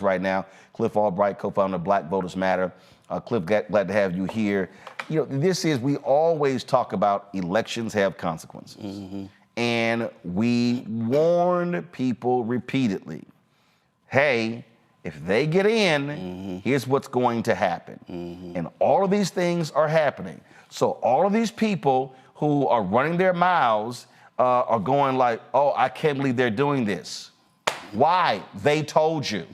right now. Cliff Albright, co-founder of Black Voters Matter. Cliff, glad to have you here. You know, we always talk about elections have consequences. And we warned people repeatedly, hey, if they get in, here's what's going to happen. And all of these things are happening. So all of these people who are running their mouths are going like, oh, I can't believe they're doing this. Why? They told you.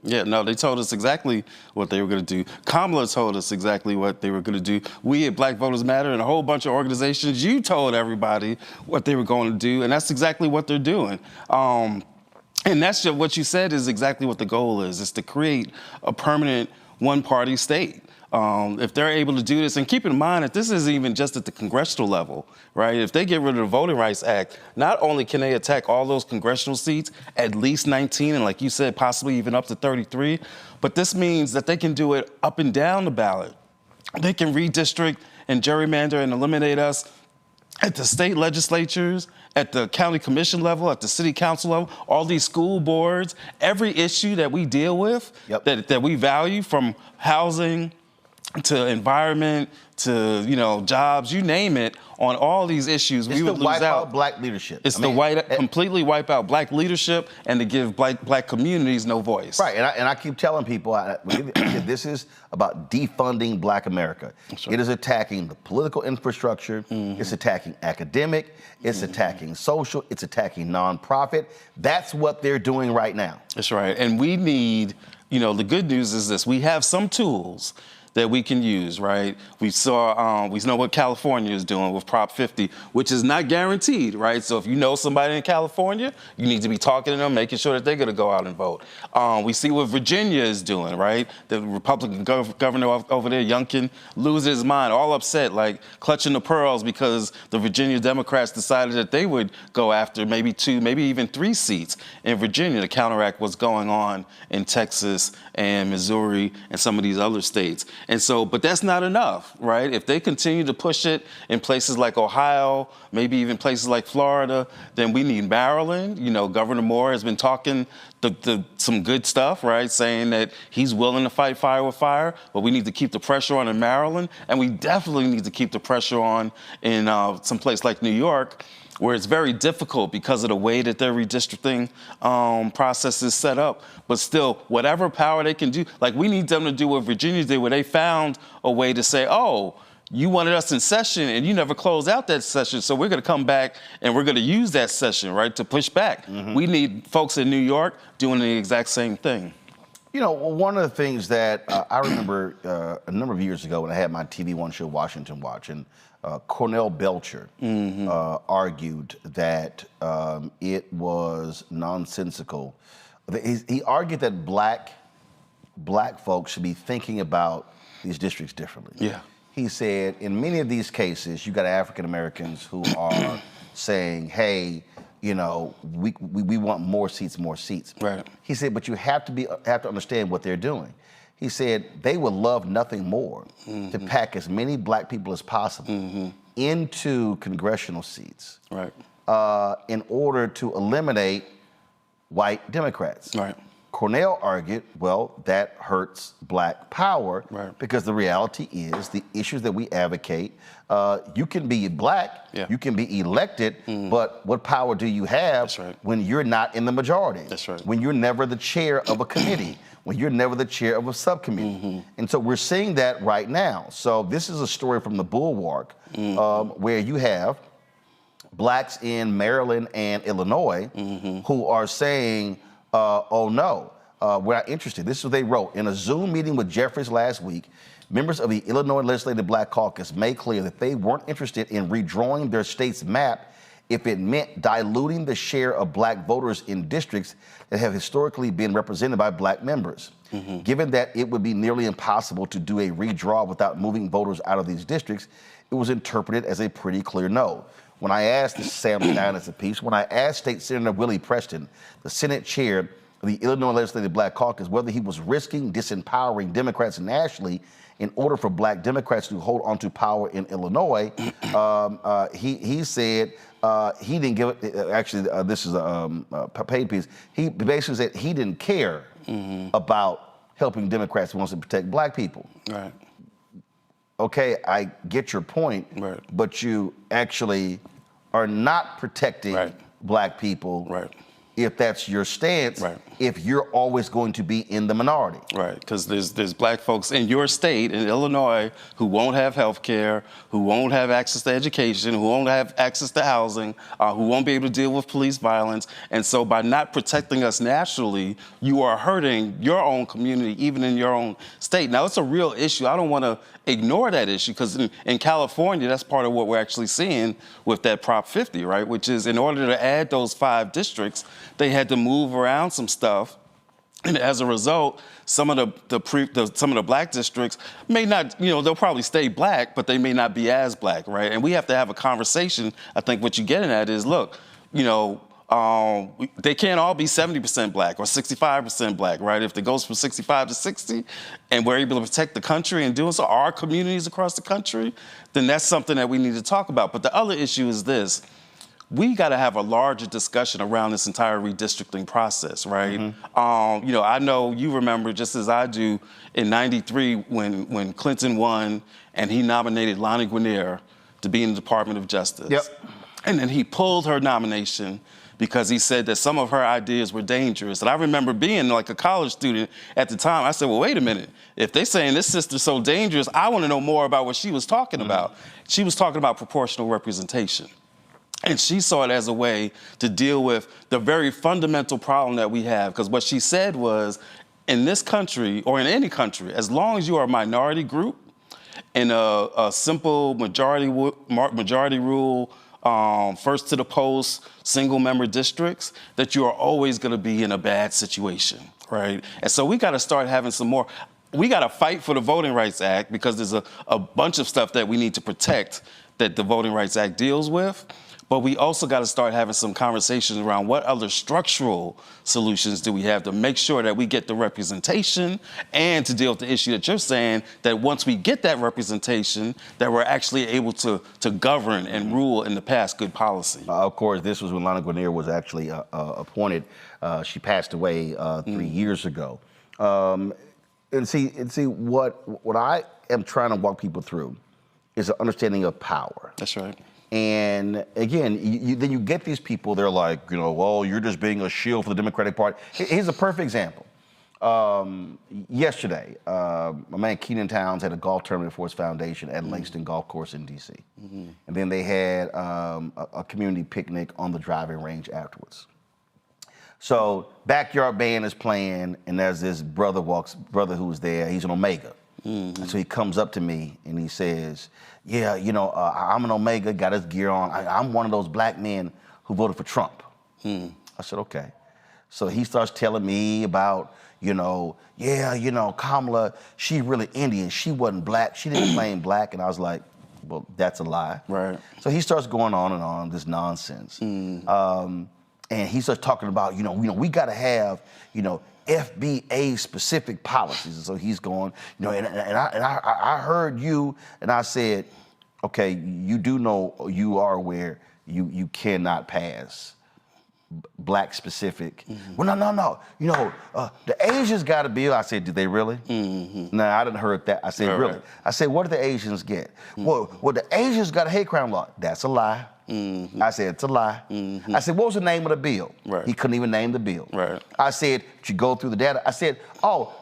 Yeah, no, they told us exactly what they were going to do. Kamala told us exactly what they were going to do. We at Black Voters Matter and a whole bunch of organizations, you told everybody what they were going to do, and that's exactly what they're doing. And that's just what you said is exactly what the goal is to create a permanent one-party state. If they're able to do this, and keep in mind that this isn't even just at the congressional level, right? If they get rid of the Voting Rights Act, not only can they attack all those congressional seats, at least 19, and like you said, possibly even up to 33, but this means that they can do it up and down the ballot. They can redistrict and gerrymander and eliminate us at the state legislatures, at the county commission level, at the city council level, all these school boards, every issue that we deal with, that we value, from housing to environment, to, you know, jobs, you name it, on all these issues, we would lose out. It's to wipe out black leadership. It's completely wipe out black leadership and to give black communities no voice. Right, and I keep telling people, this is about defunding Black America. It is attacking the political infrastructure, it's attacking academic, it's attacking social, it's attacking nonprofit. That's what they're doing right now. That's right, and we need, you know, the good news is this, we have some tools that we can use, right? We know what California is doing with Prop 50, which is not guaranteed, right? So if you know somebody in California, you need to be talking to them, making sure that they're gonna go out and vote. We see what Virginia is doing, right? The Republican governor over there, Youngkin, loses his mind, all upset, like clutching the pearls because the Virginia Democrats decided that they would go after maybe 2, maybe even 3 seats in Virginia to counteract what's going on in Texas and Missouri and some of these other states. And so, but that's not enough, right? If they continue to push it in places like Ohio, maybe even places like Florida, then we need Maryland. You know, Governor Moore has been talking some good stuff, right? Saying that he's willing to fight fire with fire, but we need to keep the pressure on in Maryland. And we definitely need to keep the pressure on in some place like New York, where it's very difficult because of the way that their redistricting process is set up. But still, whatever power they can do, like we need them to do what Virginia did, where they found a way to say, oh, you wanted us in session and you never closed out that session, so we're gonna come back and we're gonna use that session, right, to push back. We need folks in New York doing the exact same thing. You know, one of the things that I remember a number of years ago when I had my TV One show, Washington Watch, and Cornell Belcher argued that it was nonsensical. He argued that black folks should be thinking about these districts differently. Yeah. He said, in many of these cases, you got African Americans who are saying, hey, you know, we want more seats, more seats. Right. He said, but you have to understand what they're doing. He said they would love nothing more to pack as many black people as possible into congressional seats, right, in order to eliminate white Democrats. Right. Cornell argued, well, that hurts black power, right, because the reality is the issues that we advocate, you can be black, you can be elected, but what power do you have when you're not in the majority? That's right. When you're never the chair of a committee, when you're never the chair of a subcommittee. And so we're seeing that right now. So this is a story from the Bulwark where you have blacks in Maryland and Illinois who are saying, oh no, we're not interested. This is what they wrote. In a Zoom meeting with Jeffries last week, members of the Illinois Legislative Black Caucus made clear that they weren't interested in redrawing their state's map if it meant diluting the share of black voters in districts that have historically been represented by black members. Given that it would be nearly impossible to do a redraw without moving voters out of these districts, it was interpreted as a pretty clear no. When I asked, this is Sam down as a piece, when I asked State Senator Willie Preston, the Senate chair, the Illinois Legislative Black Caucus whether he was risking disempowering Democrats nationally in order for Black Democrats to hold on to power in Illinois. He said he didn't give it. Actually, this is a paid piece. He basically said he didn't care about helping Democrats who wants to protect Black people. Right. Okay, I get your point, Right. but you actually are not protecting Right. Black people. Right. If that's your stance, Right. if you're always going to be in the minority. Right, because there's Black folks in your state, in Illinois, who won't have health care, who won't have access to education, who won't have access to housing, who won't be able to deal with police violence. And so by not protecting us nationally, you are hurting your own community, even in your own state. Now, it's a real issue. I don't want to ignore that issue, because in California, that's part of what we're actually seeing with that Prop 50, right? Which is, in order to add those 5 districts, they had to move around some stuff. And as a result, some of the Black districts may not, they'll probably stay Black, but they may not be as Black, right? And we have to have a conversation. I think what you're getting at is, look, they can't all be 70% Black or 65% Black, right? If it goes from 65 to 60 and we're able to protect the country and doing so, our communities across the country, then that's something that we need to talk about. But the other issue is this. We got to have a larger discussion around this entire redistricting process, right? I know you remember, just as I do, in '93 when Clinton won and he nominated Lonnie Guinier to be in the Department of Justice. Yep. And then he pulled her nomination because he said that some of her ideas were dangerous. And I remember being like a college student at the time. I said, well, wait a minute. If they're saying this sister's so dangerous, I want to know more about what she was talking about. She was talking about proportional representation. And she saw it as a way to deal with the very fundamental problem that we have. Because what she said was, in this country, or in any country, as long as you are a minority group in a simple majority rule, first to the post, single member districts, that you are always going to be in a bad situation, right? And so we got to start having some more. We got to fight for the Voting Rights Act, because there's a bunch of stuff that we need to protect that the Voting Rights Act deals with. But we also got to start having some conversations around what other structural solutions do we have to make sure that we get the representation, and to deal with the issue that you're saying, that once we get that representation, that we're actually able to govern and rule and to pass good policy. Of course, this was when Lonnie Guinier was actually appointed. She passed away 3 years ago. And see, what I am trying to walk people through is an understanding of power. That's right. And again, then you get these people, they're like, well, you're just being a shield for the Democratic Party. Here's a perfect example. Yesterday, my man Keenan Towns had a golf tournament for his foundation at Langston Golf Course in D.C. And then they had a community picnic on the driving range afterwards. So backyard band is playing, and there's this brother who's there. He's an Omega. And so he comes up to me and he says, yeah, I'm an Omega, got his gear on. I'm one of those Black men who voted for Trump. I said, okay. So he starts telling me about, Kamala, she really Indian. She wasn't Black. She didn't claim Black. And I was like, well, that's a lie. Right. So he starts going on this nonsense. And he starts talking about, we got to have, FBA specific policies. And so he's going, and I heard you, and I said, okay, you do know, you are aware you cannot pass Black specific. Well, no. The Asians got a bill. I said, did they really? No, I didn't heard that. I said, really? Right. I said, what did the Asians get? Well, the Asians got a hate crime law. That's a lie. I said, it's a lie. I said, what was the name of the bill? Right. He couldn't even name the bill. Right. I said, did you go through the data? I said,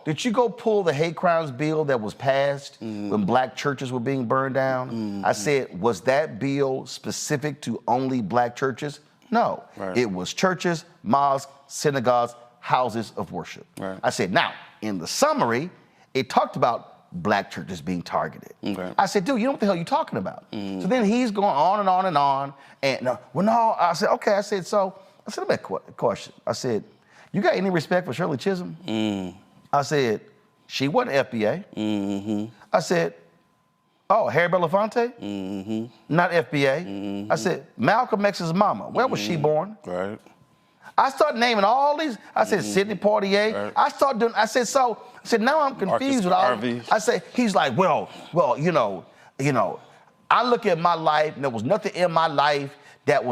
did you go pull the hate crimes bill that was passed when Black churches were being burned down? I said, was that bill specific to only Black churches? No. Right. It was churches, mosques, synagogues, houses of worship. Right. I said, now, in the summary, it talked about Black churches being targeted. Okay. I said, dude, you know what the hell you're talking about? So then he's going on and on and on. And no, I said, okay. I said, let me ask a question. I said, you got any respect for Shirley Chisholm? I said, she wasn't FBA. I said, Harry Belafonte? Not FBA. I said, Malcolm X's mama, where was she born? Right. I started naming all these. I said Sidney Poitier. Right. I started doing. I said now I'm confused with all. Garvey. I said he's like, well, you know. I look at my life, and there was nothing in my life that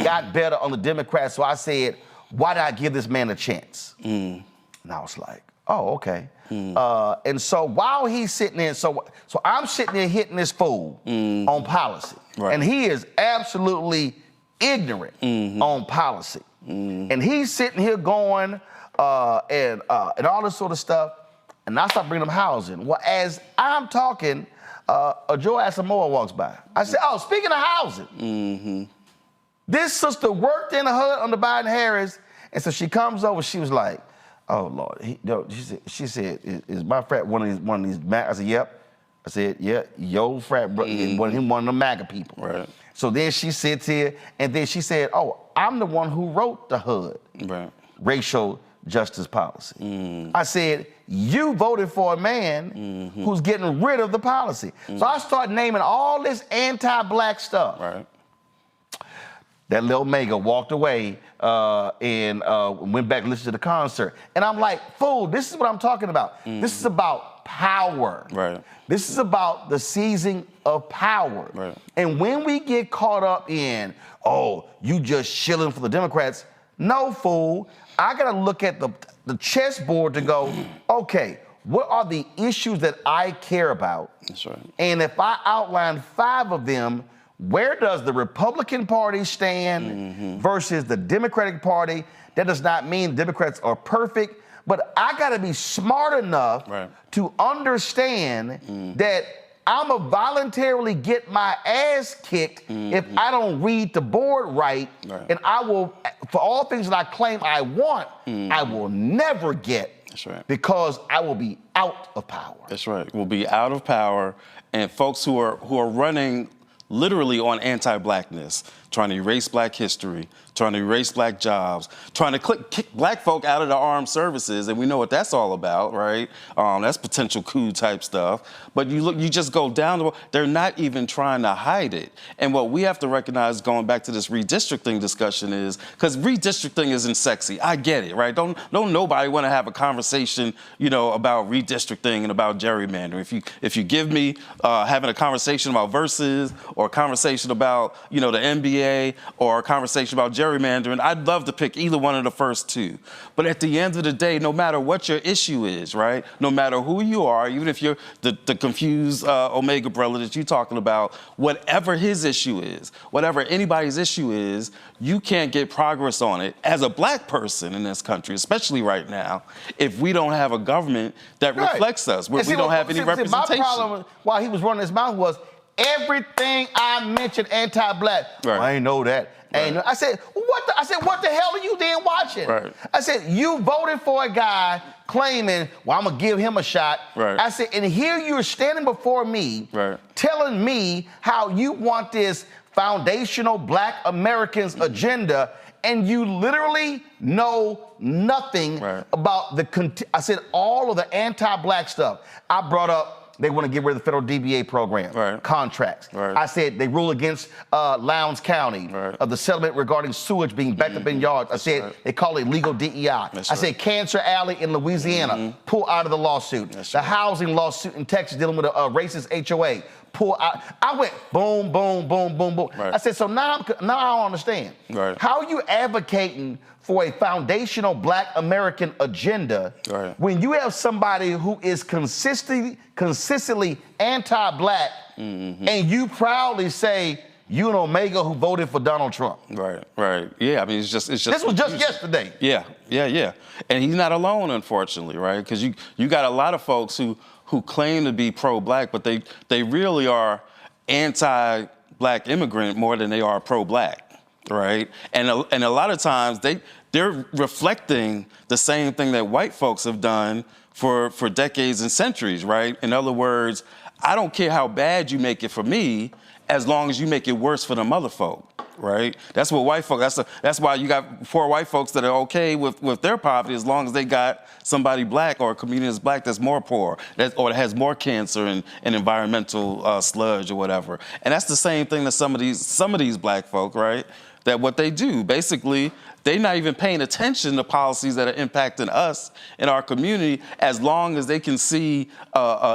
got better on the Democrats. So I said, why did I give this man a chance? And I was like, oh, okay. And so while he's sitting there, so I'm sitting there hitting this fool on policy, Right. and he is absolutely ignorant on policy, and he's sitting here going and all this sort of stuff, and I start bringing him housing. Well, as I'm talking, Joe Asamoah walks by. I said, oh, speaking of housing, this sister worked in the hood under Biden-Harris, and so she comes over, she was like, oh, Lord. She said, is my frat one of these MAGA? I said, yep. I said, yeah, your frat brother, one of the MAGA people. Right. So then she sits here, and then she said, oh, I'm the one who wrote the HUD, Right. racial justice policy. I said, you voted for a man who's getting rid of the policy. So I started naming all this anti-black stuff. Right. That little Mega walked away and went back and listened to the concert. And I'm like, fool, this is what I'm talking about. This is about power. Right. This is about the seizing of power. Right. And when we get caught up in, oh, you just shilling for the Democrats, no, fool. I got to look at the chessboard to go, okay, what are the issues that I care about? That's right. And if I outline 5 of them, where does the Republican Party stand versus the Democratic Party? That does not mean Democrats are perfect, but I got to be smart enough to understand that I'm going to voluntarily get my ass kicked if I don't read the board right. And I will, for all things that I claim I want, I will never get. That's right. Because I will be out of power. That's right. We'll be out of power, and folks who are running literally on anti-blackness, trying to erase black history, trying to erase black jobs, trying to kick black folk out of the armed services, and we know what that's all about, right? That's potential coup type stuff. But you just go down the road. They're not even trying to hide it. And what we have to recognize, going back to this redistricting discussion, is because redistricting isn't sexy. I get it, right? Don't nobody want to have a conversation, about redistricting and about gerrymandering. If you give me having a conversation about versus, or a conversation about the NBA, or a conversation about gerrymandering, I'd love to pick either one of the first two. But at the end of the day, no matter what your issue is, right? No matter who you are, even if you're the confused Omega brother that you're talking about, whatever his issue is, whatever anybody's issue is, you can't get progress on it as a black person in this country, especially right now, if we don't have a government that reflects us, where we don't have any representation. My problem while he was running his mouth was everything I mentioned anti-black. Right. Well, I ain't know that. Right. I said, what the hell are you then watching? Right. I said, you voted for a guy claiming, well, I'm gonna give him a shot. Right. I said, and here you're standing before me, telling me how you want this foundational Black Americans agenda, and you literally know nothing about I said all of the anti-black stuff. I brought up they want to get rid of the federal DBA program, contracts. I said they rule against Lowndes County, the settlement regarding sewage being backed up in yards. I said they call it legal DEI. I said Cancer Alley in Louisiana, pull out of the lawsuit. The housing lawsuit in Texas dealing with a racist HOA, pull out. I went boom, boom, boom, boom, boom. I said, so now I don't understand. How are you advocating for a foundational Black American agenda when you have somebody who is consistently anti-black and you proudly say you an Omega who voted for Donald Trump? Right. Yeah, I mean, it's just. This was just yesterday. Yeah. And he's not alone, unfortunately, right? Because you got a lot of folks who claim to be pro-black, but they really are anti-black immigrant more than they are pro-black. Right, and a lot of times they're reflecting the same thing that white folks have done for decades and centuries. Right. In other words, I don't care how bad you make it for me, as long as you make it worse for them other folk. Right. That's what white folks. That's why you got poor white folks that are okay with their poverty as long as they got somebody black or a community that's black that's more poor, or that has more cancer and environmental sludge or whatever. And that's the same thing that some of these black folk, right? that what they do, basically, they're not even paying attention to policies that are impacting us in our community, as long as they can see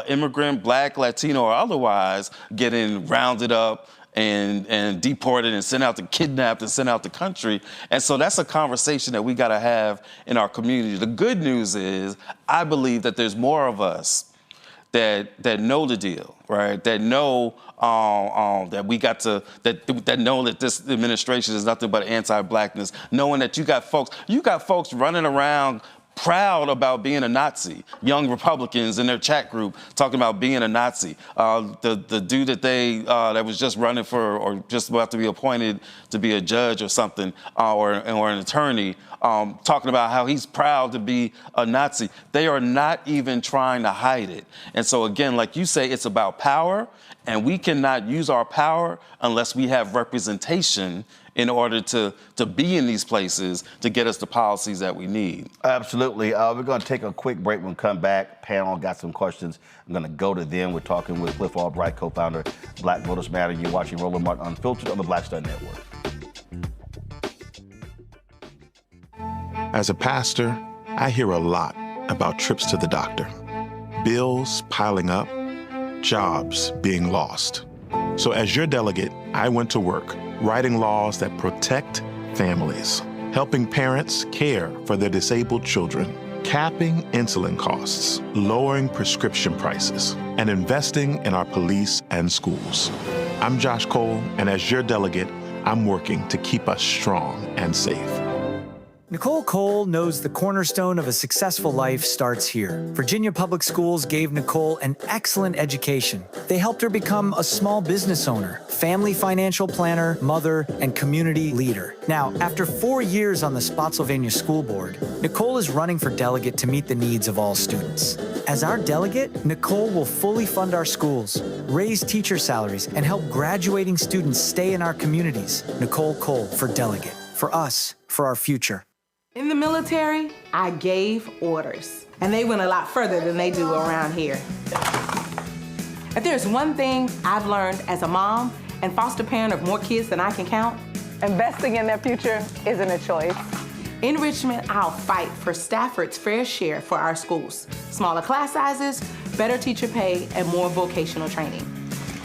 immigrant, Black, Latino, or otherwise getting rounded up and deported and sent out to kidnapped and sent out the country. And so that's a conversation that we got to have in our community. The good news is, I believe that there's more of us that know the deal, right? That know that we got to, that know that this administration is nothing but anti-Blackness, knowing that you got folks running around proud about being a Nazi. Young Republicans in their chat group talking about being a Nazi. The dude that was just running for, or just about to be appointed to be a judge or something, or an attorney, talking about how he's proud to be a Nazi. They are not even trying to hide it. And so again, like you say, it's about power, and we cannot use our power unless we have representation in order to be in these places to get us the policies that we need. Absolutely. We're going to take a quick break. When we come back, panel got some questions. I'm going to go to them. We're talking with Cliff Albright, co-founder Black Voters Matter. You're watching Roland Martin Unfiltered on the Black Star Network. As a pastor, I hear a lot about trips to the doctor, bills piling up, jobs being lost. So as your delegate, I went to work writing laws that protect families, helping parents care for their disabled children, capping insulin costs, lowering prescription prices, and investing in our police and schools. I'm Josh Cole, and as your delegate, I'm working to keep us strong and safe. Nicole Cole knows the cornerstone of a successful life starts here. Virginia Public Schools gave Nicole an excellent education. They helped her become a small business owner, family financial planner, mother, and community leader. Now, after 4 years on the Spotsylvania School Board, Nicole is running for delegate to meet the needs of all students. As our delegate, Nicole will fully fund our schools, raise teacher salaries, and help graduating students stay in our communities. Nicole Cole for delegate. For us, for our future. In the military, I gave orders, and they went a lot further than they do around here. If there's one thing I've learned as a mom and foster parent of more kids than I can count, investing in their future isn't a choice. In Richmond, I'll fight for Stafford's fair share for our schools. Smaller class sizes, better teacher pay, and more vocational training.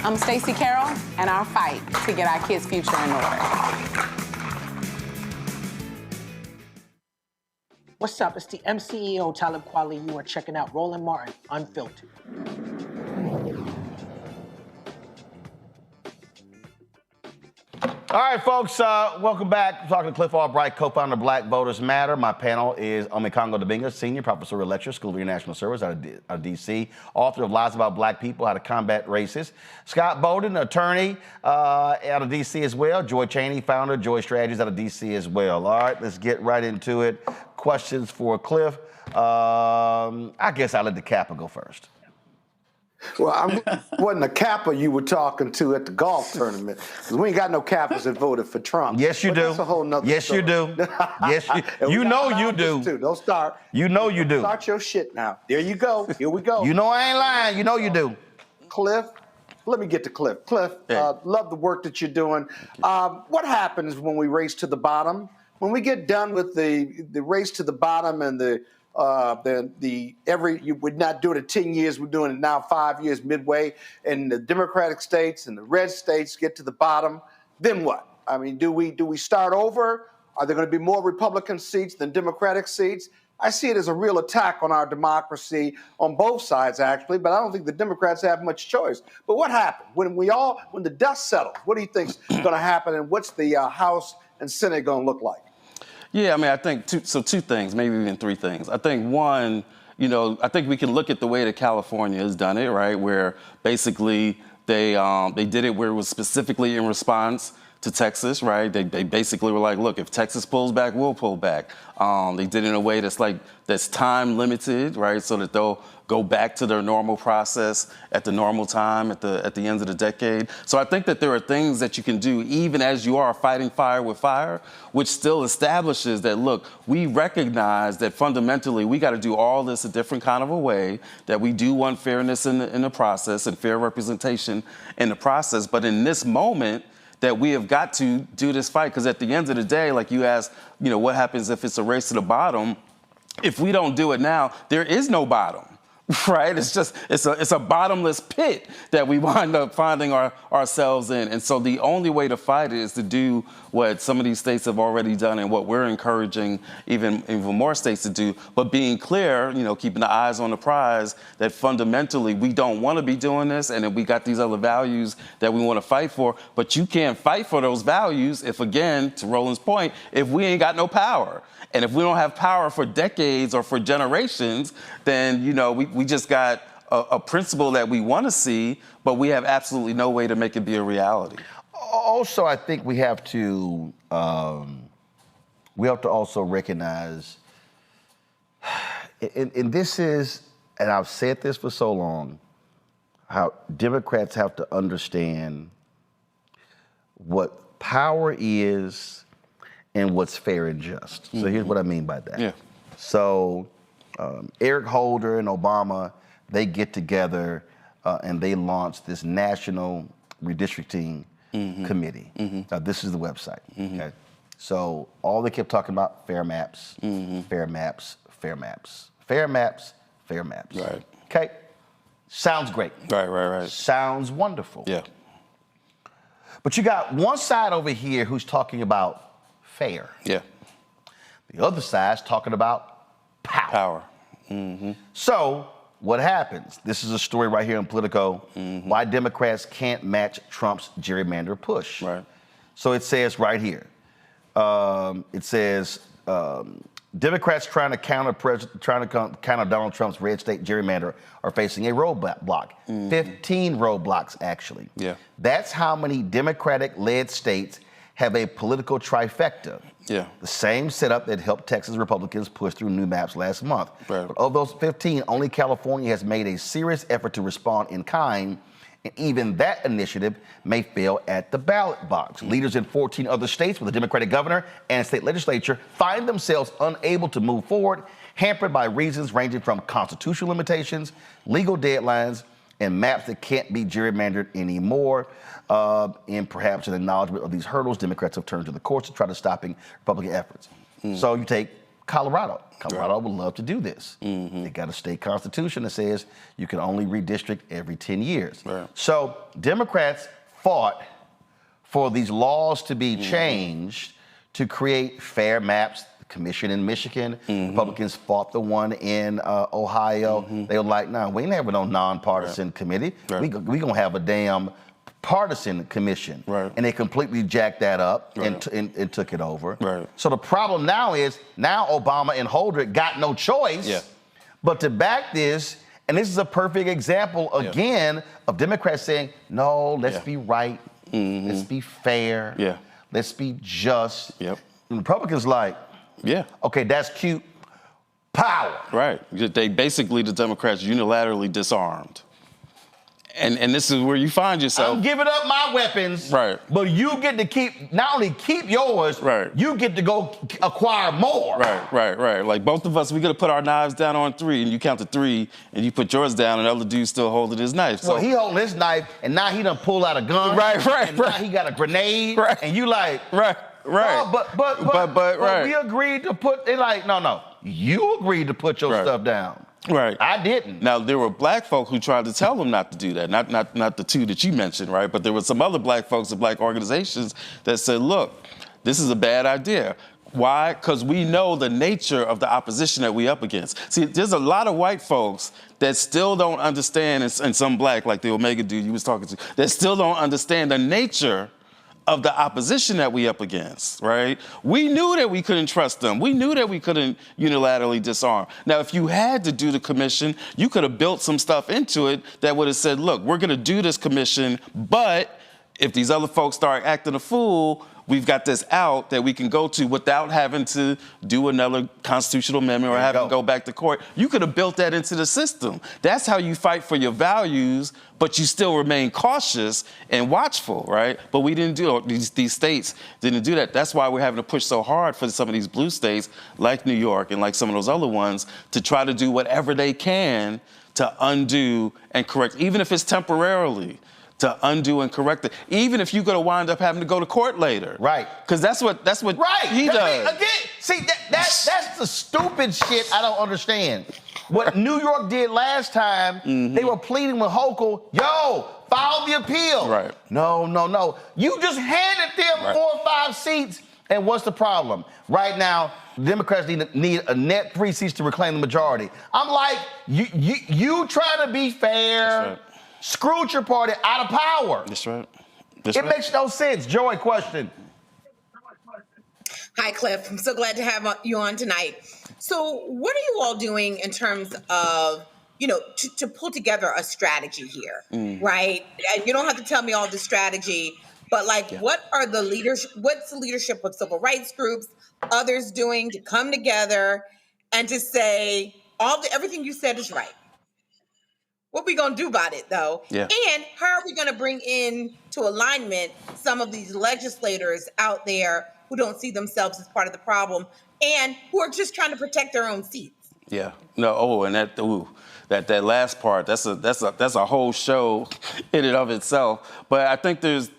I'm Stacey Carroll, and I'll fight to get our kids' future in order. What's up? It's the MCEO Talib Kweli. You are checking out Roland Martin Unfiltered. All right, folks, welcome back. I'm talking to Cliff Albright, co-founder of Black Voters Matter. My panel is Omekongo Dibinga, senior professorial lecturer, School of International Service out of D.C., author of Lies About Black People, How to Combat Racism. Scott Bowden, attorney out of D.C. as well. Joy Chaney, founder of Joy Strategies out of D.C. as well. All right, let's get right into it. Questions for Cliff. I guess I'll let the Kappa go first. Well, I wasn't a Kappa you were talking to at the golf tournament, because we ain't got no Kappas that voted for Trump. Yes, you do. That's a whole nother yes, story. You do. Yes, you. You know you do. Too. Don't start. You know you do. Start your shit now. There you go. Here we go. You know I ain't lying. You know you do. Cliff, let me get to Cliff. Cliff, love the work that you're doing. What happens when we race to the bottom? When we get done with the race to the bottom and you would not do it in 10 years, we're doing it now 5 years midway, and the Democratic states and the red states get to the bottom, then what? I mean, do we start over? Are there going to be more Republican seats than Democratic seats? I see it as a real attack on our democracy on both sides, actually, but I don't think the Democrats have much choice. But what happened? When the dust settles, what do you think's going to happen, and what's the House and Senate going to look like? Yeah, I mean, I think two things, maybe even three things. I think one, I think we can look at the way that California has done it, right? Where basically they did it where it was specifically in response to Texas, right? They basically were like, look, if Texas pulls back, we'll pull back. They did it in a way that's time limited, right? So that they'll go back to their normal process at the normal time at the end of the decade. So I think that there are things that you can do even as you are fighting fire with fire, which still establishes that, look, we recognize that fundamentally we got to do all this a different kind of a way, that we do want fairness in the process and fair representation in the process. But in this moment, that we have got to do this fight. Because at the end of the day, like you asked, what happens if it's a race to the bottom? If we don't do it now, there is no bottom. Right? It's a bottomless pit that we wind up finding ourselves in. And so the only way to fight it is to do what some of these states have already done and what we're encouraging even more states to do. But being clear, keeping the eyes on the prize, that fundamentally we don't want to be doing this, and that we got these other values that we want to fight for. But you can't fight for those values if, again, to Roland's point, if we ain't got no power. And if we don't have power for decades or for generations, then, we just got a principle that we want to see, but we have absolutely no way to make it be a reality. Also, I think we have to also recognize, and this is, and I've said this for so long, how Democrats have to understand what power is and what's fair and just. So here's what I mean by that. Yeah. So Eric Holder and Obama, they get together and they launch this national redistricting committee. This is the website. Okay. So all they kept talking about, fair maps, fair maps, fair maps, fair maps, fair maps. Right. Okay. Sounds great. Right. Sounds wonderful. Yeah. But you got one side over here who's talking about fair. Yeah. The other side's talking about power. So what happens? This is a story right here in Politico, why Democrats can't match Trump's gerrymander push. Right. So it says right here, Democrats trying to counter Donald Trump's red state gerrymander are facing a roadblock. 15 roadblocks, actually. Yeah. That's how many Democratic-led states have a political trifecta. Yeah. The same setup that helped Texas Republicans push through new maps last month. Right. But of those 15, only California has made a serious effort to respond in kind, and even that initiative may fail at the ballot box. Leaders in 14 other states with a Democratic governor and state legislature find themselves unable to move forward, hampered by reasons ranging from constitutional limitations, legal deadlines, and maps that can't be gerrymandered anymore. And perhaps an acknowledgement of these hurdles, Democrats have turned to the courts to try to stopping Republican efforts. So you take Colorado. Colorado would love to do this. They got a state constitution that says you can only redistrict every 10 years. Right. So Democrats fought for these laws to be changed to create fair maps. The commission in Michigan, Republicans fought the one in Ohio. They were like, no, we ain't having no nonpartisan committee. We gonna have a damn partisan commission. Right. And they completely jacked that up and took it over. Right. So the problem now is, Obama and Holder got no choice but to back this. And this is a perfect example, again, of Democrats saying, no, let's be right. Let's be fair. Let's be just. And Republicans like, okay, that's cute. Power. Right. They basically, the Democrats unilaterally disarmed. And this is where you find yourself. I'm giving up my weapons. Right. But you get to not only keep yours, you get to go acquire more. Right. Like both of us, we got to put our knives down on 3, and you count to 3, and you put yours down, and the other dude's still holding his knife. Well, he holding his knife, and now he done pull out a gun. And now he got a grenade. And you like, no, but we agreed to put, they like, no, you agreed to put your stuff down. Right. I didn't. Now, there were black folk who tried to tell them not to do that. Not the 2 that you mentioned, right? But there were some other black folks and black organizations that said, look, this is a bad idea. Why? Because we know the nature of the opposition that we up against. See, there's a lot of white folks that still don't understand, and some black, like the Omega dude you was talking to, that still don't understand the nature of the opposition that we up against, right? We knew that we couldn't trust them. We knew that we couldn't unilaterally disarm. Now, if you had to do the commission, you could have built some stuff into it that would have said, look, we're gonna do this commission, but if these other folks start acting a fool, we've got this out that we can go to without having to do another constitutional amendment or having to go back to court. You could have built that into the system. That's how you fight for your values, but you still remain cautious and watchful, right? But we didn't do it. These states didn't do that. That's why we're having to push so hard for some of these blue states, like New York and like some of those other ones, to try to do whatever they can to undo and correct, even if it's temporarily, to undo and correct it, even if you're going to wind up having to go to court later. Right. Because that's what Right. he does. Again, see, that's the stupid shit I don't understand. What New York did last time, they were pleading with Hochul, yo, file the appeal. Right. No. You just handed them 4 or 5 seats, and what's the problem? Right now, Democrats need a net 3 seats to reclaim the majority. I'm like, you try to be fair, That's right. screwed your party out of power. That's right. It makes no sense. Joy, question. Hi, Cliff. I'm so glad to have you on tonight. So, what are you all doing in terms of, to pull together a strategy here, right? And you don't have to tell me all the strategy, but what are the leaders? What's the leadership of civil rights groups, others doing to come together and to say everything you said is right? What we gonna do about it, though? Yeah. And how are we gonna bring in to alignment some of these legislators out there who don't see themselves as part of the problem and who are just trying to protect their own seats? Yeah. No. Oh, and that last part. That's a whole show in and of itself. But I think there's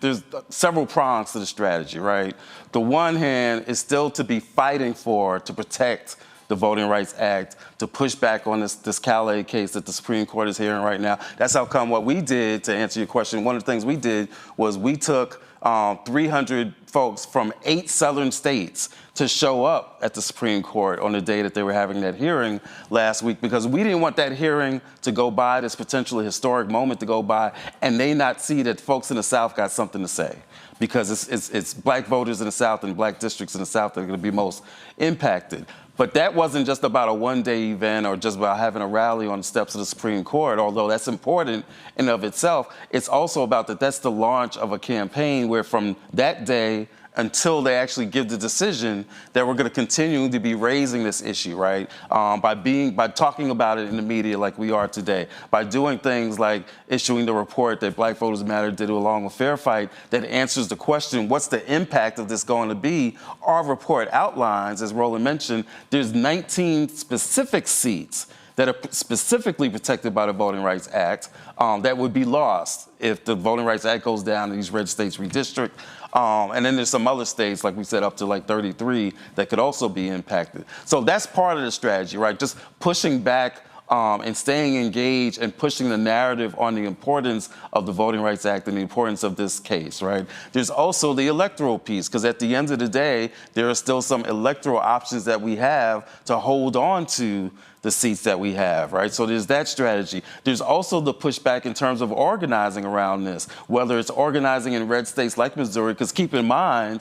several prongs to the strategy, right? The one hand is still to be fighting to protect the Voting Rights Act, to push back on this Calais case that the Supreme Court is hearing right now. That's how come what we did, to answer your question, one of the things we did was we took 300 folks from 8 southern states to show up at the Supreme Court on the day that they were having that hearing last week, because we didn't want that hearing to go by, this potentially historic moment to go by, and they not see that folks in the South got something to say. Because it's black voters in the South and black districts in the South that are going to be most impacted. But that wasn't just about a one-day event or just about having a rally on the steps of the Supreme Court, although that's important in of itself. It's also about that's the launch of a campaign where from that day until they actually give the decision that we're going to continue to be raising this issue, right? By talking about it in the media like we are today, by doing things like issuing the report that Black Voters Matter did along with Fair Fight that answers the question, what's the impact of this going to be? Our report outlines, as Roland mentioned, there's 19 specific seats that are specifically protected by the Voting Rights Act that would be lost if the Voting Rights Act goes down and these red states redistrict. And then there's some other states, like we said, up to 33 that could also be impacted. So that's part of the strategy, right? Just pushing back and staying engaged and pushing the narrative on the importance of the Voting Rights Act and the importance of this case, right? There's also the electoral piece, because at the end of the day, there are still some electoral options that we have to hold on to the seats that we have, right? So there's that strategy. There's also the pushback in terms of organizing around this, whether it's organizing in red states like Missouri, because keep in mind,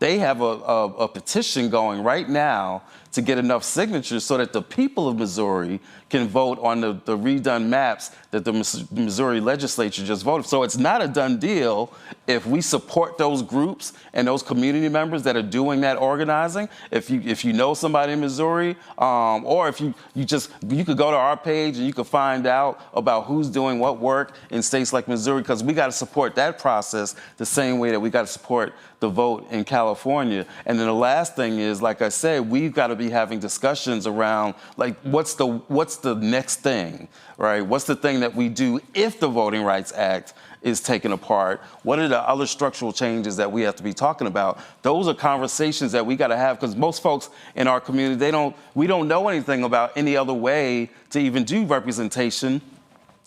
they have a petition going right now to get enough signatures so that the people of Missouri can vote on the redone maps that the Missouri legislature just voted. So it's not a done deal if we support those groups and those community members that are doing that organizing. If you know somebody in Missouri, or if you could go to our page and you could find out about who's doing what work in states like Missouri, because we got to support that process the same way that we got to support the vote in California. And then the last thing is, like I said, we've got to be having discussions around what's the next thing, right? What's the thing that we do if the Voting Rights Act is taken apart? What are the other structural changes that we have to be talking about? Those are conversations that we got to have, because most folks in our community, we don't know anything about any other way to even do representation,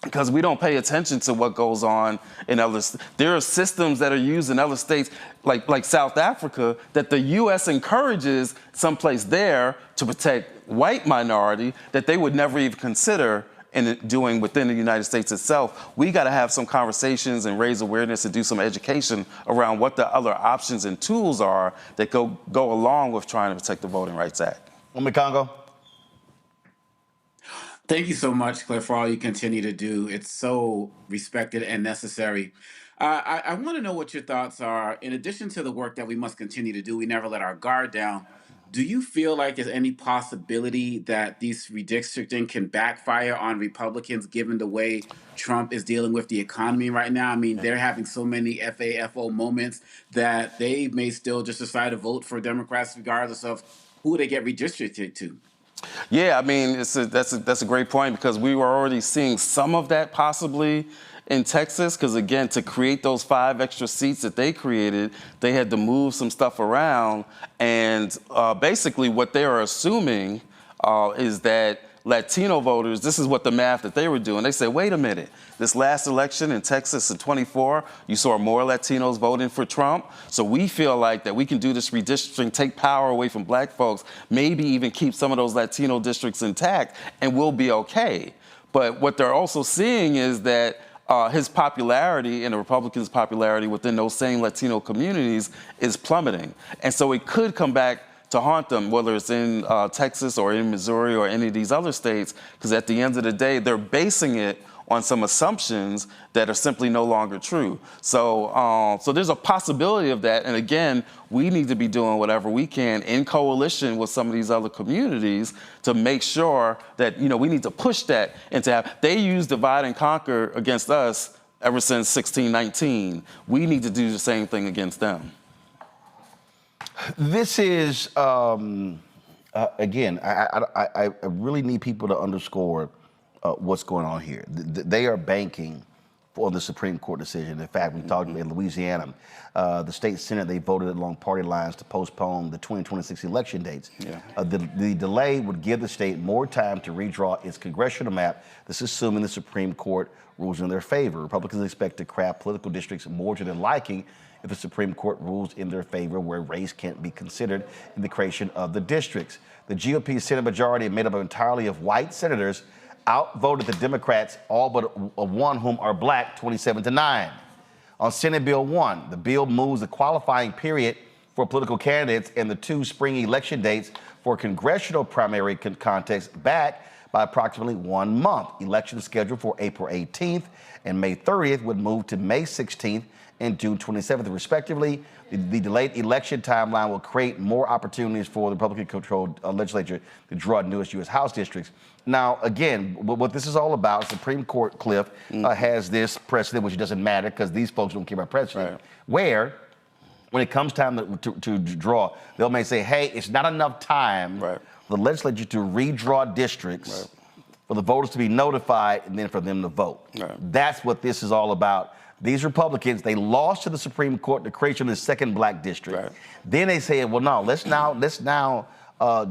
because we don't pay attention to what goes on in others. There are systems that are used in other states, like South Africa, that the U.S. encourages someplace there to protect white minority that they would never even consider in doing within the United States itself. We got to have some conversations and raise awareness and do some education around what the other options and tools are that go along with trying to protect the Voting Rights Act. Congo. Thank you so much, Cliff, for all you continue to do. It's so respected and necessary. I want to know what your thoughts are. In addition to the work that we must continue to do, we never let our guard down. Do you feel like there's any possibility that these redistricting can backfire on Republicans, given the way Trump is dealing with the economy right now? I mean, they're having so many FAFO moments that they may still just decide to vote for Democrats regardless of who they get redistricted to. Yeah, I mean, that's a great point because we were already seeing some of that possibly in Texas because, again, to create those 5 extra seats that they created, they had to move some stuff around. And basically what they are assuming is that Latino voters, this is what the math that they were doing. They said, wait a minute, this last election in Texas in 24, you saw more Latinos voting for Trump. So we feel like that we can do this redistricting, take power away from black folks, maybe even keep some of those Latino districts intact, and we'll be okay. But what they're also seeing is that his popularity and the Republicans' popularity within those same Latino communities is plummeting. And so it could come back to haunt them, whether it's in Texas or in Missouri or any of these other states, because at the end of the day, they're basing it on some assumptions that are simply no longer true. So, so there's a possibility of that. And again, we need to be doing whatever we can in coalition with some of these other communities to make sure that, you know, we need to push that into have. They use divide and conquer against us ever since 1619. We need to do the same thing against them. This is, again, I really need people to underscore what's going on here. They are banking for the Supreme Court decision. In fact, we talked in Louisiana, the state Senate, they voted along party lines to postpone the 2026 election dates. Yeah. The delay would give the state more time to redraw its congressional map. This is assuming the Supreme Court rules in their favor. Republicans expect to craft political districts more to their liking if the Supreme Court rules in their favor, where race can't be considered in the creation of the districts. The GOP Senate majority, made up entirely of white senators, outvoted the Democrats, all but one whom are black, 27-9. On Senate Bill 1, the bill moves the qualifying period for political candidates and the 2 spring election dates for congressional primary contests back by approximately 1 month. Elections scheduled for April 18th and May 30th would move to May 16th and June 27th, respectively. The delayed election timeline will create more opportunities for the Republican-controlled legislature to draw newest U.S. House districts. Now, again, what this is all about, Supreme Court, Cliff, has this precedent, which doesn't matter because these folks don't care about precedent, where when it comes time to draw, they'll may say, hey, it's not enough time for the legislature to redraw districts, for the voters to be notified, and then for them to vote. That's what this is all about. These Republicans, they lost to the Supreme Court the creation of the second black district. Then they said, well, no, let's now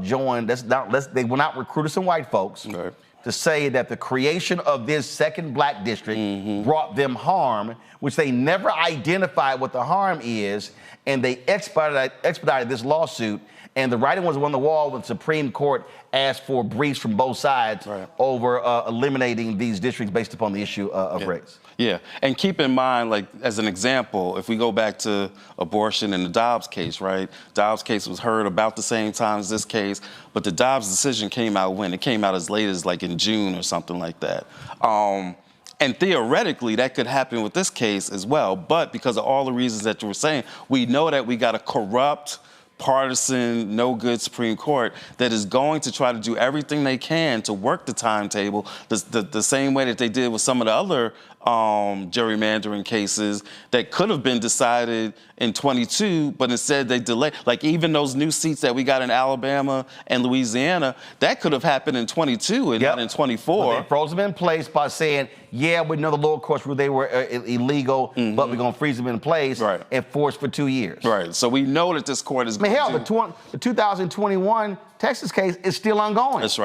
join. They will not recruit some white folks to say that the creation of this second black district brought them harm, which they never identified what the harm is, and they expedited this lawsuit. And the writing was on the wall when the Supreme Court asked for briefs from both sides over eliminating these districts based upon the issue of race. Yeah, and keep in mind, like, as an example, if we go back to abortion in the Dobbs case, right? Dobbs case was heard about the same time as this case, but the Dobbs decision came out when? It came out as late as like in June or something like that. And theoretically, that could happen with this case as well, but because of all the reasons that you were saying, we know that we got a corrupt, partisan, no good Supreme Court that is going to try to do everything they can to work the timetable the same way that they did with some of the other gerrymandering cases that could have been decided in 22, but instead they delayed. Like even those new seats that we got in Alabama and Louisiana, that could have happened in 22 and not in 24. But they froze them in place by saying, yeah, we know the lower courts ruled they were illegal, but we're going to freeze them in place and force for 2 years. So we know that this court is going to the 2021 Texas case is still ongoing. That's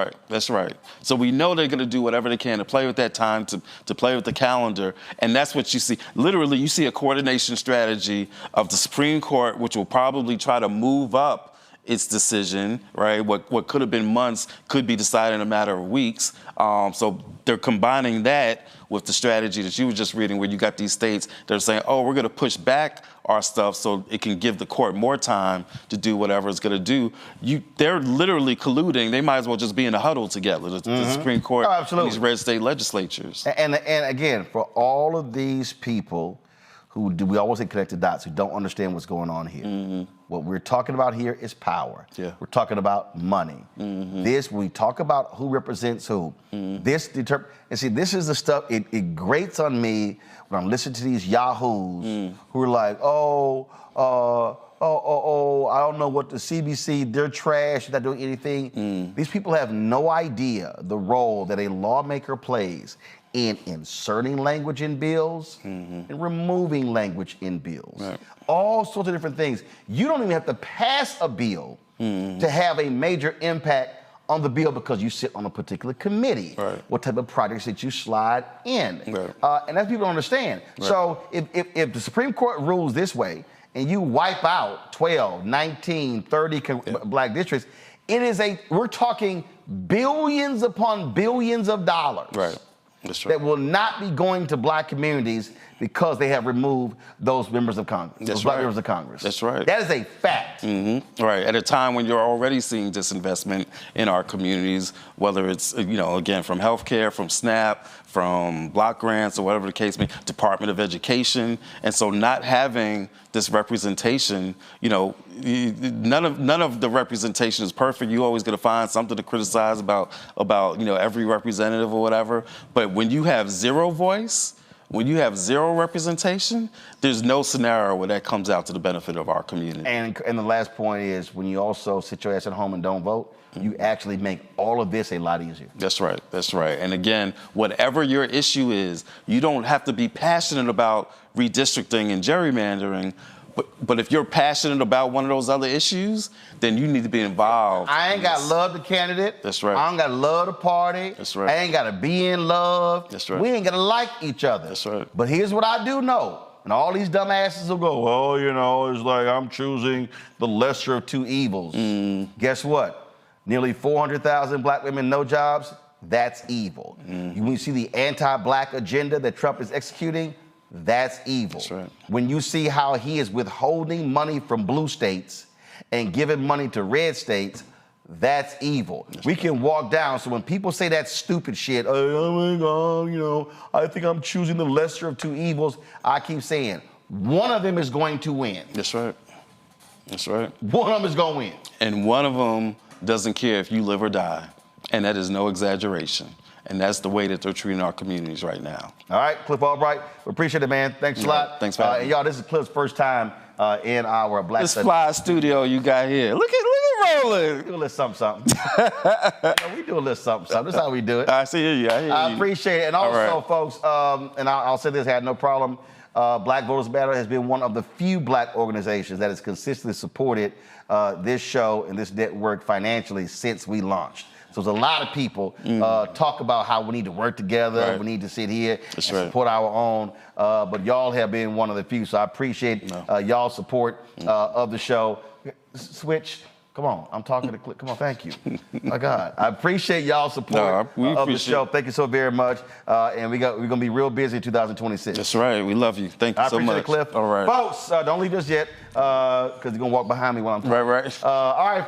right. So we know they're going to do whatever they can to play with that time, to play with the calendar. And that's what you see. Literally, you see a coordination strategy of the Supreme Court, which will probably try to move up its decision, right? What could have been months could be decided in a matter of weeks. So they're combining that with the strategy that you were just reading, where you got these states that are saying, oh, we're going to push back our stuff so it can give the court more time to do whatever it's going to do. They're literally colluding. They might as well just be in a huddle together, the Supreme Court and these red state legislatures. And again, for all of these people who we always say connect the dots, who don't understand what's going on here. What we're talking about here is power. We're talking about money. When we talk about who represents who, and see, this is the stuff, it grates on me when I'm listening to these yahoos who are like, I don't know what the CBC, they're trash, they're not doing anything. These people have no idea the role that a lawmaker plays in inserting language in bills and removing language in bills. Right. All sorts of different things. You don't even have to pass a bill to have a major impact on the bill because you sit on a particular committee. Right. What type of projects that you slide in. Right. And that's people don't understand. Right. So if the Supreme Court rules this way and you wipe out 12, 19, 30 black districts, we're talking billions upon billions of dollars. Right. That's right. That will not be going to black communities because they have removed those members of Congress. That's those black right. members of Congress. That's right. That is a fact. Right. At a time when you're already seeing disinvestment in our communities, whether it's, again, from healthcare, from SNAP, from block grants, or whatever the case may be, Department of Education. And so not having this representation, none of the representation is perfect. You're always going to find something to criticize about every representative or whatever. But when you have zero voice, when you have zero representation, there's no scenario where that comes out to the benefit of our community. And the last point is when you also sit your ass at home and don't vote, you actually make all of this a lot easier. That's right. That's right. And again, whatever your issue is, you don't have to be passionate about redistricting and gerrymandering. But if you're passionate about one of those other issues, then you need to be involved. I ain't got to love the candidate. That's right. I don't got to love the party. That's right. I ain't got to be in love. That's right. We ain't got to like each other. That's right. But here's what I do know. And all these dumbasses will go, well, it's like I'm choosing the lesser of two evils. Guess what? Nearly 400,000 black women, no jobs. That's evil. When you see the anti-black agenda that Trump is executing, that's evil. That's right. When you see how he is withholding money from blue states and giving money to red states, that's evil. We can walk down. So when people say that stupid shit, oh my God, I think I'm choosing the lesser of two evils, I keep saying, one of them is going to win. That's right. That's right. One of them is going to win. And one of them doesn't care if you live or die. And that is no exaggeration. And that's the way that they're treating our communities right now. All right, Cliff Albright, we appreciate it, man. Thanks a lot. Thanks for having me. And y'all, this is Cliff's first time in our Black This Study. fly studio you got here. Look at Roland. We do a little something. We do a little something. This is how we do it. I see you. I hear you. I appreciate it. And also, folks, and I'll say this, I had no problem. Black Voters Matter has been one of the few black organizations that has consistently supported this show and this network financially since we launched. So there's a lot of people talk about how we need to work together, Right. we need to sit here and right. support our own, but y'all have been one of the few, so I appreciate y'all's support of the show. Switch, come on, I'm talking to Cliff, come on, thank you. My God, I appreciate y'all's support of the show. Thank you so very much, and we're gonna be real busy in 2026. That's right, we love you. Thank you so much. I appreciate it, Cliff. All right. Folks, don't leave us yet, because you're gonna walk behind me while I'm talking. Right. All right.